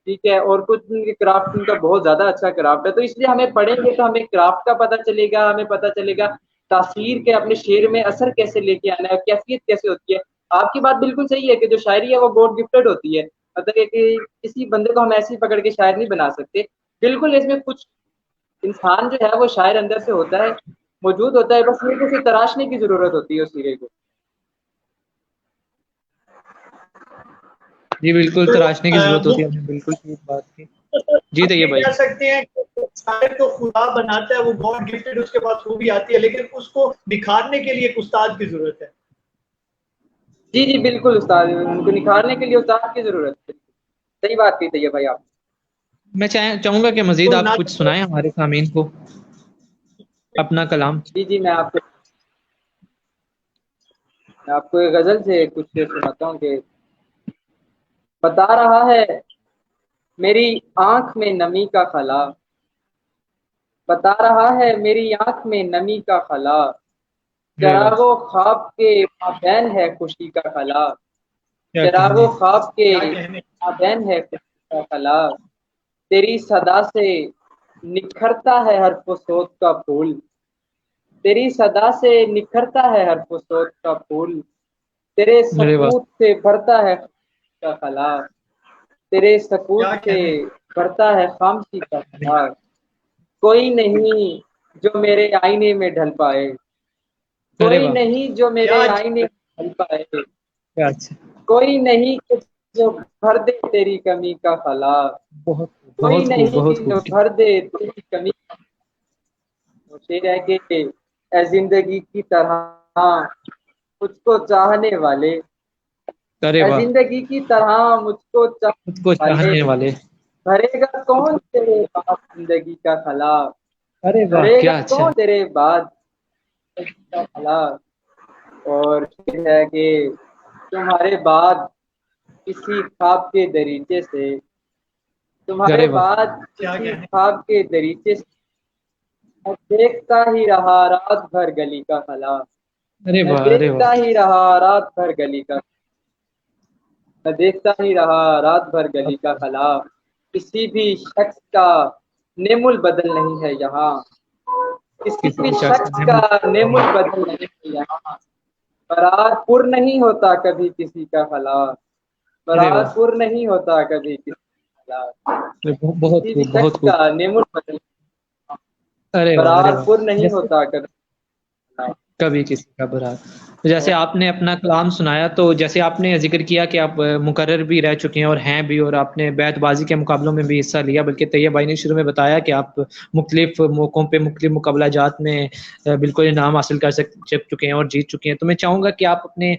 ठीक है, और कुछ उनके क्राफ्ट उनका बहुत ज़्यादा अच्छा क्राफ्ट है। तो इसलिए हमें पढ़ेंगे तो हमें क्राफ्ट का पता चलेगा, हमें पता चलेगा तासीर के अपने शेर में असर कैसे लेके आना है, कैफियत कैसे होती है। आपकी बात बिल्कुल सही है कि जो शायरी है वो गॉड गिफ्टेड होती है, मतलब कि किसी बंदे को हम ऐसे ही पकड़ के शायर नहीं बना सकते। बिल्कुल इसमें कुछ इंसान जो है वो शायर अंदर से होता है, मौजूद होता है, बस ये उसे तराशने की जरूरत होती है उस हीरे को। जी बिल्कुल, तो तराशने की जरूरत वो होती है, आपने बिल्कुल ठीक बात की। जी हम तो ये ये भाई। कह सकते हैं कि शायर को खुदा बनाता है, वो गॉड गिफ्टेड, उसके पास खूबी आती है, लेकिन उसको निखारने के लिए एक उस्ताद की जरूरत है। जी जी बिल्कुल उस्ताद, उनको निखारने के लिए उस्ताद की जरूरत है। सही बात की है भाई आप। मैं चाहूंगा कि मजीद तो आप कुछ सुनाएं हमारे सामीन को अपना कलाम। जी जी, मैं आपको एक गजल से कुछ शेर सुनाता हूँ कि बता रहा है मेरी आंख में नमी का खला, बता रहा है मेरी आंख में नमी का खला, अरे वाह, चरागो ख्वाब के माबैन है खुशी का खला, क्या कहने। चरागो ख्वाब के क्या कहने। माबैन है खुशी का खला, तेरी सदा से निखरता है हर फुसोत का फूल, तेरी सदा से निखरता है हर फुसोत का फूल, तेरे अरे वाह, सकूत से भरता है का खला, तेरे क्या सकूत से कहने। भरता है खामोशी का खला, कोई नहीं जो मेरे आईने में ढल पाए, अरे कोई वाह, नहीं जो मेरे क्या आईने में ढल पाए, क्या अच्छा। कोई नहीं कि जो भर दे तेरी कमी का खला, बहुत कोई बहुत खूब, नहीं बहुत जो खूब। भर दे तेरी कमी। वो शेर है कि ए जिंदगी की तरह मुझको चाहने वाले, अरे ए वाह, जिंदगी की तरह मुझको चाहने खुद को वाले, चाहने वाले। भरेगा कौन तेरे बाद जिंदगी का खला, अरे वाह, भरेगा क्या अच्छा। कौन तेरे बाद जिंदगी का खला। और शेर है कि तुम्हारे बाद किसी ख्वाब के दरीचे से, तुम्हारे अरे वाह, बाद क्या किसी कहने। ख्वाब के दरीचे से मैं देखता ही रहा रात भर गली का खला, अरे मैं वाह, अरे देखता वाह। ही रहा रात भर गली का, मैं देखता ही रहा रात भर गली का खला, किसी भी शख्स का नेमुल बदल नहीं है यहाँ, किसी किसी भी भी शख्स शख्स ने का नेमुल बदल नहीं है यहाँ, फरार पुर नहीं होता कभी किसी का खला, अरे फरार वाह, पुर नहीं होता कभी किसी का खला, अरे बहुत किसी भी खूब, शख्स बहुत खूब। का नेमुल बदल, अरे वाह, अरे फरार वाह। पुर नहीं जैसे होता कभी खला। कभी किसी का बुरा। तो जैसे और आपने अपना कलाम सुनाया, तो जैसे आपने जिक्र किया कि आप मुकर्रर भी रह चुके हैं और हैं भी, और आपने बैतबाजी के मुकाबलों में भी हिस्सा लिया, बल्कि तैयब भाई ने शुरू में बताया कि आप मुख्तलिफ मौक़ों पे मुख्तलिफ मुकाबला जात में बिल्कुल इनाम हासिल कर चुके हैं और जीत चुके हैं। तो मैं चाहूँगा कि आप अपने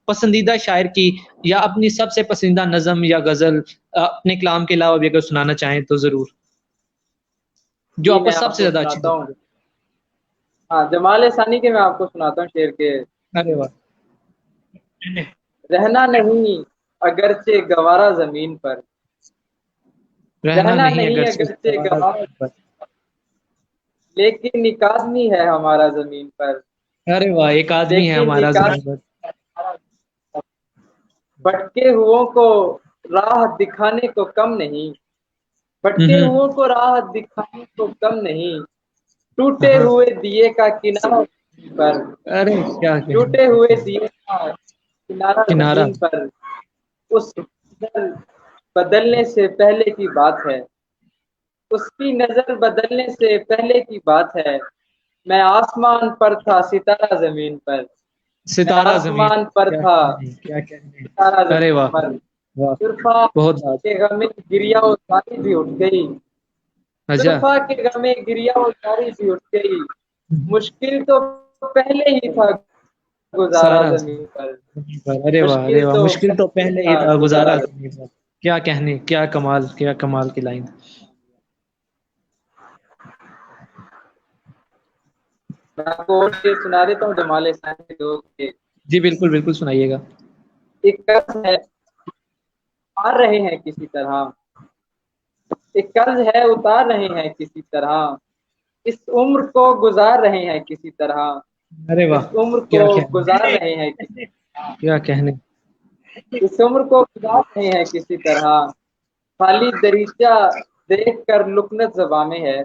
पसंदीदा शायर की या अपनी सबसे पसंदीदा नज़म या गज़ल अपने कलाम के अलावा भी अगर सुनाना चाहें तो ज़रूर, जो जी आपको मैं सबसे आपको ज़्यादा अच्छी सुनाता लगती हूँ। है। हाँ, जमाल सानी के मैं आपको सुनाता हूँ शेर के। अरे वाह, रहना नहीं अगरचे गवारा जमीन पर, रहना रहना नहीं नहीं अगर से अगरचे सवारा गवारा, ज़मीन पर। लेकिन एक आदमी है हमारा जमीन पर, अरे वाह, एक आदमी है लेकिन हमारा एक ज़मीन पर। आदमी भटके हुओं को राह दिखाने को कम नहीं, भटके हुओं को राह दिखाने को कम नहीं, टूटे हाँ, हुए दिए का किनारा जमीन पर, अरे क्या कहने, टूटे क्या हुए कहने। दिए का किनारा किनारा। जमीन पर, उस नजर बदलने से पहले की बात है, उसकी नजर बदलने से पहले की बात है, मैं आसमान पर था सितारा जमीन पर, मैं सितारा ज़मीन। आसमान पर क्या था कहने, क्या कहने। सितारा अरे जमीन वाह, पर, वाह, जुल्फा बहुत बात। के गमे गिरिया उतारी भी उठ गई, अच्छा। जुल्फा के गमे गिरिया उतारी भी उठ गई, मुश्किल तो पहले ही था गुजारा सारा जमीन पर, ज़मीन पर। अरे वाह, अरे मुश्किल वाह, तो मुश्किल तो पहले ही पहले ही था था, गुजारा गुजारा जमीन। ज़मीन पर। क्या कहने, क्या कमाल, क्या कमाल की लाइन। मैं आपको और शेर सुना देता हूँ जमाल सानी के दो के। जी बिल्कुल, बिल्कुल सुनाइएगा। एक कर्ज है उतार रहे हैं किसी तरह, एक कर्ज है उतार रहे हैं किसी तरह, इस उम्र को गुजार रहे हैं किसी तरह, अरे वाह, इस उम्र क्या को कहने, गुजार रहे हैं किसी तरह, क्या कहने। इस उम्र को गुजार रहे हैं किसी तरह, खाली दरीचा देख कर लुकनत ज़बां में है,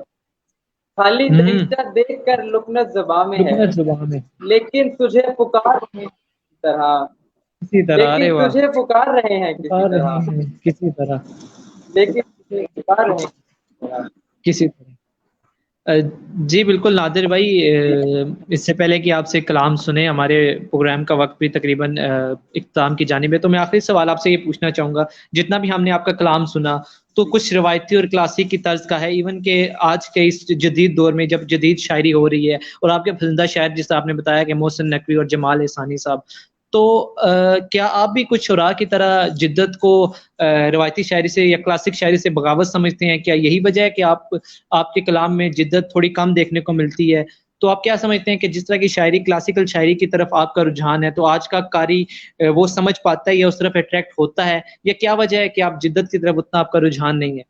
खाली दरीचा देख कर लुकनत ज़बां में है, लुकनत ज़ुबान में लेकिन तुझे पुकार रहे हैं किसी तरह, किसी तरह, लेकिन अरे वाह, तुझे पुकार रहे हैं किसी पुकार रहे तरह, हैं किसी तरह, लेकिन तुझे पुकार रहे हैं किसी तरह। किसी तरह। जी बिल्कुल नादिर भाई, इससे पहले कि आपसे कलाम सुने, हमारे प्रोग्राम का वक्त भी तकरीबन इख्तिताम की जानिब है, तो मैं आखिरी सवाल आपसे ये पूछना चाहूँगा, जितना भी हमने आपका कलाम सुना, तो कुछ रवायती और क्लासिक की तर्ज का है, इवन के आज के इस जदीद दौर में जब जदीद शायरी हो रही है, और आपके पसंदीदा शायर जिस आपने बताया कि मोहसिन नकवी और जमाल एहसानी साहब, तो क्या आप भी कुछ शुरा की तरह जिद्दत को रवायती शायरी से या क्लासिक शायरी से बगावत समझते हैं? क्या यही वजह है कि आपके कलाम में जिद्दत थोड़ी कम देखने को मिलती है? तो आप क्या समझते हैं कि जिस तरह की शायरी क्लासिकल शायरी की तरफ आपका रुझान है, तो आज का कारी वो समझ पाता है या उस तरफ अट्रैक्ट होता है, या क्या वजह है कि आप जिद्दत की तरफ उतना आपका रुझान नहीं है?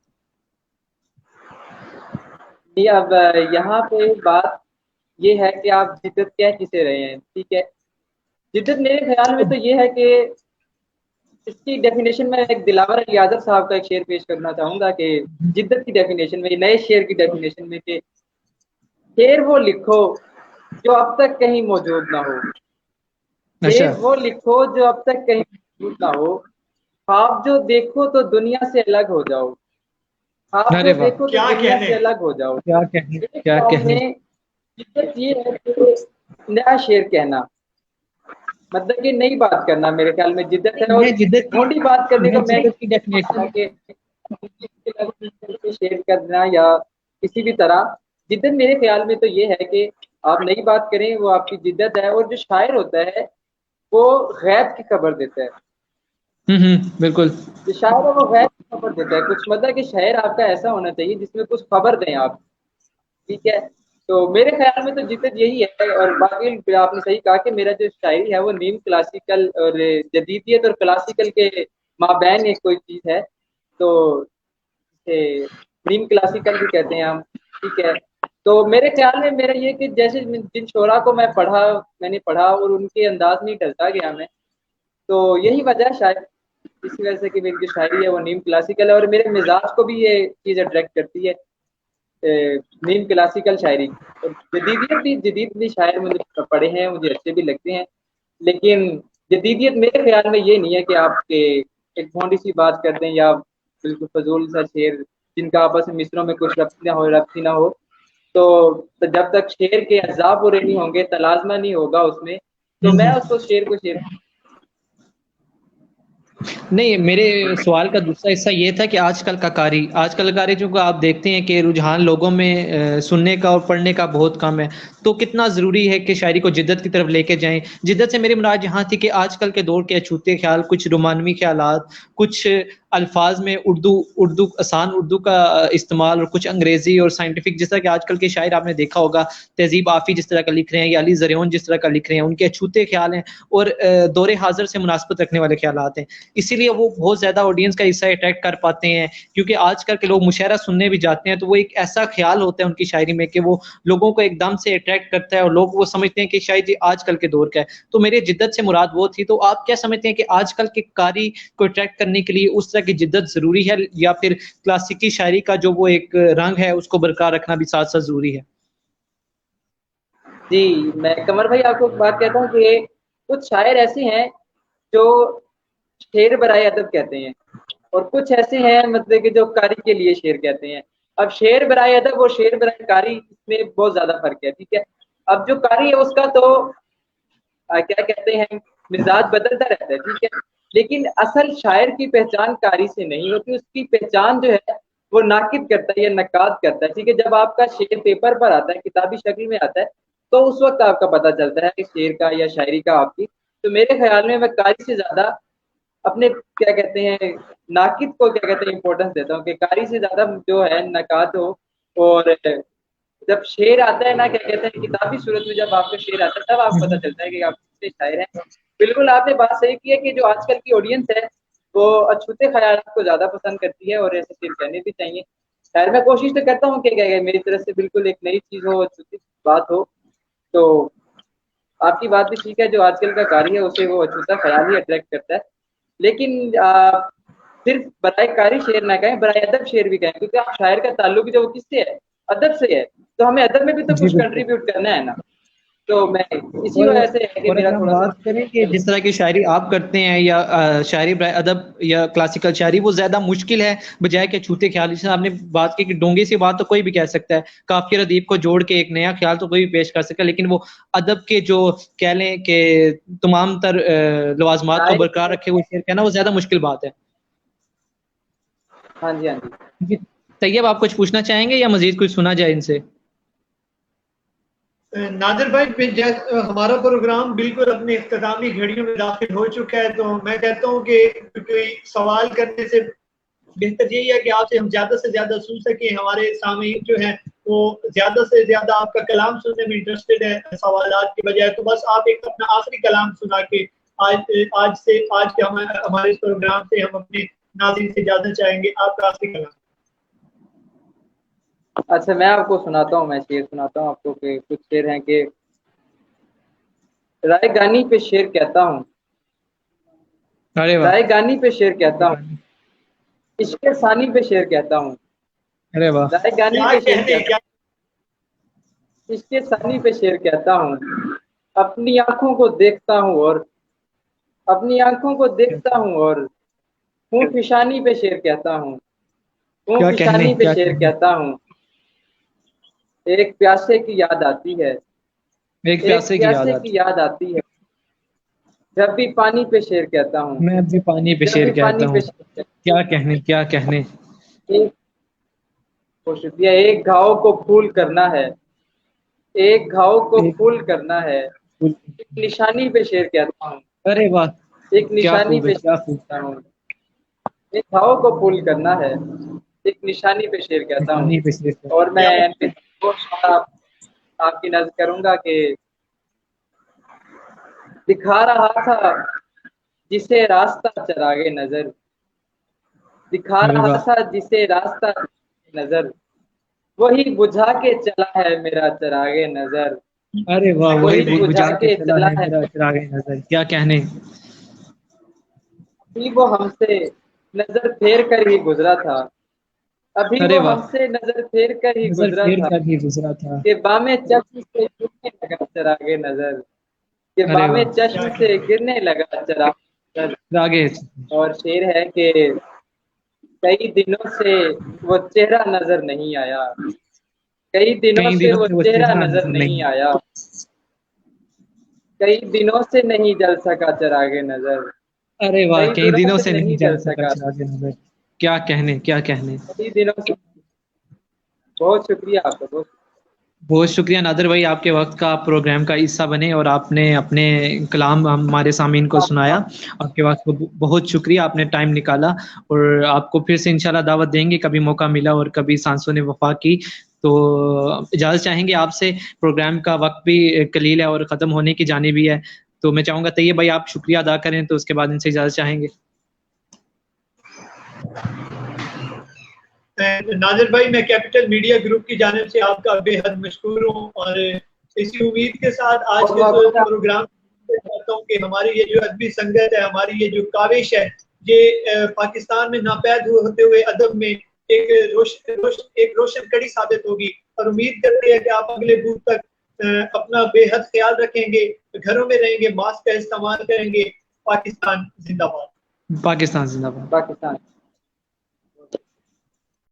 जी, अब यहाँ पे बात ये है कि आप जिद्दत कह किसे रहे हैं, ठीक है। जिद्दत मेरे ख्याल में तो ये है कि इसकी डेफिनेशन में एक दिलावर अली आज़म साहब का एक शेर पेश करना चाहूंगा कि जिद्दत की डेफिनेशन में, नए शेर की डेफिनेशन में, कि शेर वो लिखो जो अब तक कहीं मौजूद ना हो, अच्छा, शेर वो लिखो जो अब तक कहीं मौजूद ना हो, ख्वाब जो देखो तो दुनिया से अलग हो जाओ, ख्वाब अरे जो वाह! देखो तो क्या दुनिया कहने, से अलग हो जाओ। क्या कहने, मेरे क्या ख्याल कहने। में जिद्दत ये है कि नया शेर कहना, मतलब कि नई बात करना, मेरे ख्याल में जिद्दत है। और मैं जिद्दत की मोटी बात करने मैं को मैं जिद्दत की डेफिनेशन शेयर करना या किसी भी तरह, जिद्दत मेरे ख्याल में तो ये है कि आप नई बात करें, वो आपकी जिद्दत है। और जो शायर होता है वो गैब की खबर देता है, बिल्कुल। जो शायर है वो गैब की खबर देता है। कुछ मतलब कि शायर आपका ऐसा होना चाहिए जिसमें कुछ खबर दें आप, ठीक है। तो मेरे ख्याल में तो जिद्दत यही है। और बाकी आपने सही कहा कि मेरा जो शायरी है वो नीम क्लासिकल और जदीदियत और क्लासिकल के माबैन एक कोई चीज है, तो नीम क्लासिकल भी कहते हैं हम, ठीक है। तो मेरे ख्याल में मेरा ये कि जैसे जिन शोरा को मैंने पढ़ा और उनके अंदाज में ढलता गया मैं, तो यही वजह है शायद, इसी वजह से कि मेरी जो शायरी है वो नीम क्लासिकल है। और मेरे मिजाज को भी ये चीज़ अट्रैक्ट करती है, नीम क्लासिकल शायरी। और जदीद भी शायर मुझे पढ़े हैं, मुझे अच्छे भी लगते हैं, लेकिन जदीदियत मेरे ख्याल में ये नहीं है कि आपके एक भोंडी सी बात कर दें या बिल्कुल फजूल सा शेर जिनका आपस में मिसरों में कुछ रब्ती ना हो। तो जब तक शेर के अज़ा पूरे नहीं होंगे, तलाज़मा नहीं होगा उसमें, तो मैं उसको शेर को शेर। नहीं, मेरे सवाल का दूसरा हिस्सा ये था कि आजकल का कारी चूँकि आप देखते हैं कि रुझान लोगों में सुनने का और पढ़ने का बहुत कम है, तो कितना ज़रूरी है कि शायरी को जिद्दत की तरफ लेके जाएँ। जिद्दत से मेरी मुराद यहाँ थी कि आजकल के दौर के अछूते ख़्याल, कुछ रोमानवी ख़्यालात, कुछ अल्फ़ाज़ में उर्दू उर्दू आसान उर्दू का इस्तेमाल, और कुछ अंग्रेज़ी और साइंटिफ़िक, जिस तरह के आजकल के शायर आपने देखा होगा, तहज़ीब आफ़ी जिस तरह का लिख रहे हैं या अली ज़रियोन जिस तरह का लिख रहे हैं, उनके अछूते ख़्याल हैं और दौरे हाज़िर से मुनासबत रखने वाले ख़्यालात हैं। इसीलिए वो बहुत ज़्यादा ऑडियंस का हिस्सा अट्रैक्ट कर पाते हैं, क्योंकि आजकल के लोग मुशायरा सुनने भी जाते हैं, तो वो एक ऐसा ख्याल होता है उनकी शायरी में कि वो लोगों को एकदम से अट्रैक्ट करता है और लोग वो समझते हैं कि शायद ये आजकल के दौर का है। तो मेरी जिद्दत से मुराद वो थी। तो आप क्या समझते हैं कि आजकल के कारी को अट्रैक्ट करने के लिए उस तरह की जिद्दत ज़रूरी है, या फिर क्लासिकी शायरी का जो वो एक रंग है उसको बरकरार रखना भी साथ-साथ ज़रूरी है? जी, मैं कमर भाई आपको एक बात कहता हूँ कि कुछ शायर ऐसे हैं जो शेर बराए अदब कहते हैं, और कुछ ऐसे हैं मतलब कि जो कारी के लिए शेर कहते हैं। अब शेर बराए अदब और शेर बराए कारी, इसमें बहुत ज्यादा फर्क है, ठीक है। अब जो कारी है उसका तो क्या कहते हैं, मिजाज बदलता रहता है, ठीक है। लेकिन असल शायर की पहचान कारी से नहीं होती, उसकी पहचान जो है वो नाकिद करता है या नकाद करता है, ठीक है। जब आपका शेर पेपर पर आता है, किताबी शक्ल में आता है, तो उस वक्त आपका पता चलता है कि शेर का या शायरी का आपकी। तो मेरे ख्याल में मैं कारी से ज्यादा अपने क्या कहते हैं, नाकिद को क्या कहते हैं इंपॉर्टेंस देता हूँ, कि कारी से ज्यादा जो है नकाद हो। और जब शेर आता है ना, क्या कहते हैं, किताबी सूरत में जब आपका शेर आता है, तब आपको पता चलता है कि आप कितने शायर हैं। बिल्कुल आपने बात सही की है कि जो आजकल की ऑडियंस है वो अछूते ख्याल को ज्यादा पसंद करती है, और ऐसे शेर कहने भी चाहिए। खैर मैं कोशिश तो करता हूँ कि क्या मेरी तरफ से बिल्कुल एक नई चीज हो, अछूती बात हो। तो आपकी बात भी ठीक है, जो आजकल का कारी है उसे वो अछूता ख्याल ही अट्रैक्ट करता है। लेकिन सिर्फ बराए कारी शेर ना कहें, बराए अदब शेर भी कहें, क्योंकि आप शायर का ताल्लुक जो वो किससे है, अदब से है, तो हमें अदब में भी तो कुछ कंट्रीब्यूट करना है ना। तो मैं इसी वजह से है कि और मेरा अगर हम थोड़ा बात करें कि जिस तरह की शायरी आप करते हैं या शायरी बराए अदब या क्लासिकल शायरी, वो ज्यादा मुश्किल है बजाय के छूते ख्याल। जैसे आपने बात की कि डोंगे सी बात तो कोई भी कह सकता है, काफिर अदीब को जोड़ के एक नया ख्याल तो कोई भी पेश कर सकता है, लेकिन वो अदब के जो कह लें कि तमाम तर लवाजमात को बरकरार रखे हुए शेर कहना, वो ज्यादा मुश्किल बात है। हाँ जी, हाँ जी। तैयब, आप कुछ पूछना चाहेंगे या मजीद कुछ सुना जाए इनसे? नादिर भाई, हमारा प्रोग्राम बिल्कुल अपने इख्तितामी घड़ियों में दाखिल हो चुका है, तो मैं कहता हूँ कि कोई सवाल करने से बेहतर यही है कि आपसे हम ज़्यादा से ज़्यादा सुन सकें। हमारे सामीन जो हैं वो ज़्यादा से ज़्यादा आपका कलाम सुनने में इंटरेस्टेड है सवालात की बजाय। तो बस आप एक अपना आखिरी कलाम सुना के आज के हमारे इस प्रोग्राम से हम अपने नाज़रीन से इजाज़त चाहेंगे। आपका आखिरी कलाम। अच्छा, मैं आपको सुनाता हूँ, मैं शेर सुनाता हूँ आपको कि कुछ शेर हैं कि राय गानी पे शेर कहता हूँ, अरे वाह, राय गानी पे शेर कहता हूँ, इश्क़ सानी पे शेर कहता हूँ, अरे वाह, राय गानी क्या पे शेर कहने, कहता हूँ, इश्क़ सानी पे शेर कहता हूँ, अपनी आंखों को देखता हूँ और अपनी आंखों को देखता हूँ और हूँ फिशानी पे शेर कहता हूँ, हूँ क्या कहने, फिशानी पे क्या शेर कहने। कहता हूँ, एक प्यासे की याद आती है, एक एक प्यासे की याद प्यासे आती की याद आती है, जब भी पानी पे शेर कहता हूँ, है, मैं भी पानी पे जब शेर भी कहता पानी पे हूँ। शेर कहता क्या कहने, क्या कहने। हूँ। बहुत शुक्रिया। एक घाव को फूल करना है, एक घाव को एक फूल करना है, एक निशानी पे शेर कहता हूँ, अरे वाह, एक क्या निशानी खूब है, पे क्या शेर खूब। कहता हूँ, एक घाव को फूल करना है, एक निशानी पे शेर कहता हूँ। पानी पे शेर और मैं आपकी नज़र करूंगा कि दिखा रहा था जिसे रास्ता चरागे नजर, दिखा अरे रहा वाह, था जिसे रास्ता नजर, वही बुझा के चला है मेरा चरागे नजर, अरे वाह, वही वही बुझा बुझा के के चला चला है है। मेरा चिराग नजर। क्या कहने। अभी वो हमसे नजर फेर कर ही गुजरा था, अभी अरे वो वाह, हमसे नजर फेर कर ही नजर गुजरा फेर था, कर ही गुजरा था। कि बामे चश्म से गिरने लगा चरागे नजर, कि अरे बामे वाह, चश्म से गिरने लगा चरागे नजर। आगे। और शेर है कि कई दिनों से वो चेहरा नजर नहीं आया, कई दिनों कई से दिनों वो से वो चेहरा चेहरा नजर नजर नहीं नहीं। आया, कई दिनों से नहीं जल सका चरागे नजर, अरे वाह, कई कई दिनों दिनों से से नहीं नहीं जल जल सका सका, चिराग नजर। क्या कहने, क्या कहने। कई दिनों से। बहुत शुक्रिया आपका, बहुत बहुत शुक्रिया नादिर भाई, आपके वक्त का, आप प्रोग्राम का हिस्सा बने और आपने अपने कलाम हमारे सामीन को सुनाया। आपके वक्त को बहुत शुक्रिया, आपने टाइम निकाला। और आपको फिर से इंशाल्लाह दावत देंगे, कभी मौका मिला और कभी सांसों ने वफा की तो इजाज़त चाहेंगे आपसे। प्रोग्राम का वक्त भी कलील है और ख़त्म होने की जानिब ही है, तो मैं चाहूँगा तैयब भाई आप शुक्रिया अदा करें, तो उसके बाद इनसे इजाज़त चाहेंगे। नादिर भाई, मैं कैपिटल मीडिया ग्रुप की जानिब से आपका बेहद मशकूर हूँ और इसी उम्मीद के साथ आज के प्रोग्राम चाहता हूँ कि हमारी ये जो अदबी संगत है, हमारी ये जो काविश है, ये पाकिस्तान में नापैद होते हुए अदब में एक रोशन कड़ी साबित होगी। और उम्मीद करते हैं कि आप अगले बूथ तक अपना बेहद ख्याल रखेंगे, घरों में रहेंगे, मास्क का इस्तेमाल करेंगे। पाकिस्तान जिंदाबाद। पाकिस्तान जिंदाबाद। पाकिस्तान।